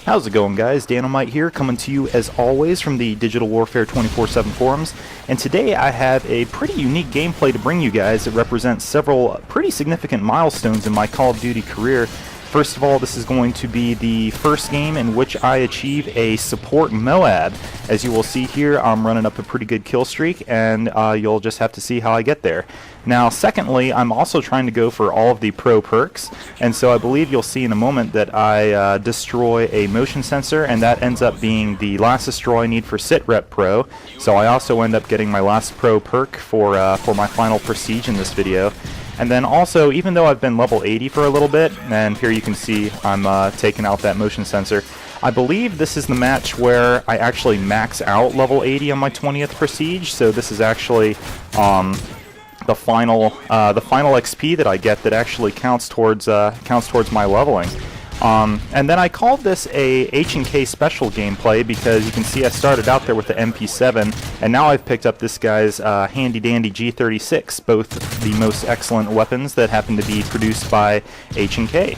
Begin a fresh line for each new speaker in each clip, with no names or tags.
How's it going, guys? Dynamite here, coming to you as always from the Digital Warfare 24/7 forums, and today I have a pretty unique gameplay to bring you guys that represents several pretty significant milestones in my Call of Duty career. First of all, this is going to be the first game in which I achieve a support MOAB. As you will see here, I'm running up a pretty good kill streak, and you'll just have to see how I get there. Now, secondly, I'm also trying to go for all of the pro perks, and so I believe you'll see in a moment that I destroy a motion sensor, and that ends up being the last destroy I need for SitRep Pro. So I also end up getting my last pro perk for my final prestige in this video. And then also, even though I've been level 80 for a little bit, and here you can see I'm taking out that motion sensor, I believe this is the match where I actually max out level 80 on my 20th prestige. So this is actually the final XP that I get that actually counts towards my leveling. And then I called this a H&K special gameplay because you can see I started out there with the MP5, and now I've picked up this guy's handy dandy G36, both the most excellent weapons that happen to be produced by H&K.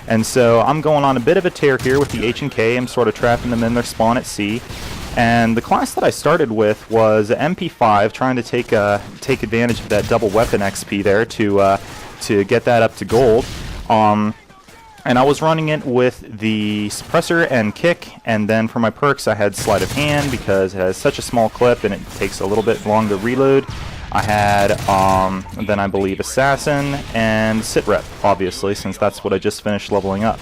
And so I'm going on a bit of a tear here with the H&K. I'm sort of trapping them in their spawn at sea. And the class that I started with was MP5, trying to take advantage of that double weapon XP there to get that up to gold. And I was running it with the suppressor and kick, and then for my perks I had sleight of hand because it has such a small clip and it takes a little bit long to reload. I had then I believe assassin and sitrep, obviously, since that's what I just finished leveling up.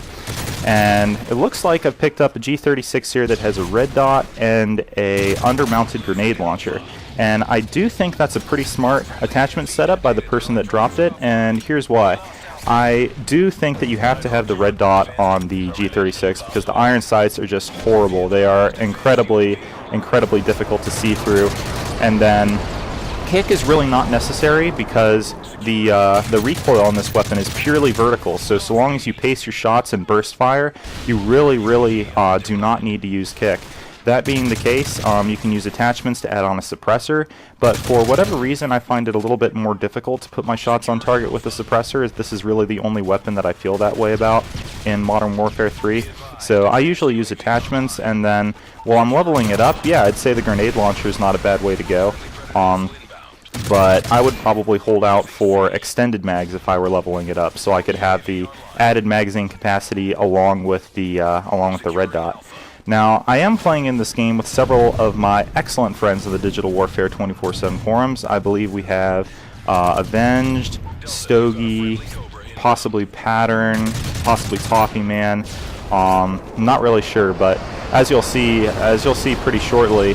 And it looks like I've picked up a G36 here that has a red dot and a undermounted grenade launcher. And I do think that's a pretty smart attachment setup by the person that dropped it, and here's why. I do think that you have to have the red dot on the G36 because the iron sights are just horrible. They are incredibly difficult to see through. And then kick is really not necessary because the recoil on this weapon is purely vertical. So long as you pace your shots and burst fire, you really do not need to use kick. That being the case, you can use attachments to add on a suppressor, but for whatever reason I find it a little bit more difficult to put my shots on target with a suppressor, as this is really the only weapon that I feel that way about in Modern Warfare 3. So I usually use attachments, and then while I'm leveling it up, yeah, I'd say the grenade launcher is not a bad way to go. But I would probably hold out for extended mags if I were leveling it up, so I could have the added magazine capacity along with the red dot. Now, I am playing in this game with several of my excellent friends of the Digital Warfare 24/7 forums. I believe we have Avenged, Stogie, possibly Pattern, possibly Toffee Man. Not really sure, but as you'll see pretty shortly,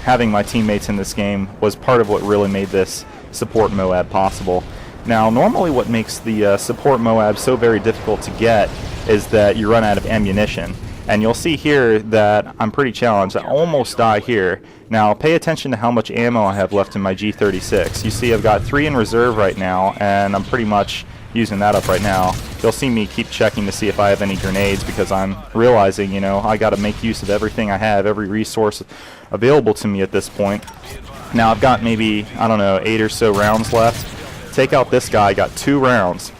having my teammates in this game was part of what really made this support MOAB possible. Now, normally what makes the support MOAB so very difficult to get is that you run out of ammunition. And you'll see here that I'm pretty challenged. I almost die here. Now, pay attention to how much ammo I have left in my G36. You see I've got 3 in reserve right now, and I'm pretty much using that up right now. You'll see me keep checking to see if I have any grenades because I'm realizing, you know, I got to make use of everything I have, every resource available to me at this point. Now, I've got maybe, I don't know, 8 or so rounds left. Take out this guy, I got 2 rounds.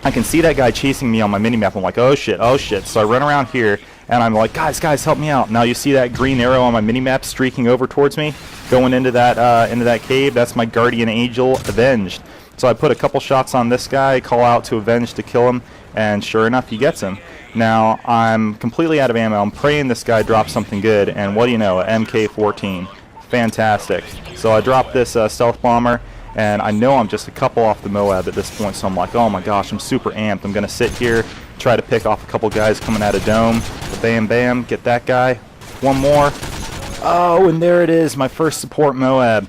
I can see that guy chasing me on my minimap. I'm like, oh shit. So I run around here, and I'm like, guys, help me out. Now you see that green arrow on my minimap streaking over towards me, going into that cave. That's my guardian angel, Avenged. So I put a couple shots on this guy, call out to Avenged to kill him, and sure enough, he gets him. Now I'm completely out of ammo. I'm praying this guy drops something good, and what do you know, an MK14. Fantastic. So I drop this stealth bomber, and I know I'm just a couple off the MOAB at this point, so I'm like, oh my gosh, I'm super amped. I'm going to sit here, try to pick off a couple guys coming out of dome. Bam, bam, get that guy. One more. Oh, and there it is, my first support MOAB.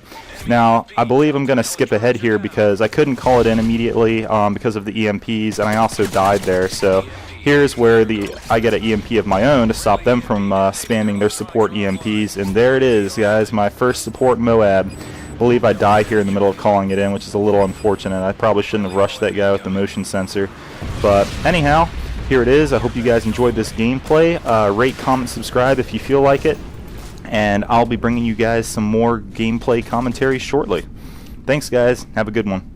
Now, I believe I'm going to skip ahead here because I couldn't call it in immediately because of the EMPs, and I also died there. So here's where I get an EMP of my own to stop them from spamming their support EMPs, and there it is, guys, my first support MOAB. I believe I die here in the middle of calling it in, which is a little unfortunate. I probably shouldn't have rushed that guy with the motion sensor. But anyhow, here it is. I hope you guys enjoyed this gameplay. Rate, comment, subscribe if you feel like it. And I'll be bringing you guys some more gameplay commentary shortly. Thanks, guys. Have a good one.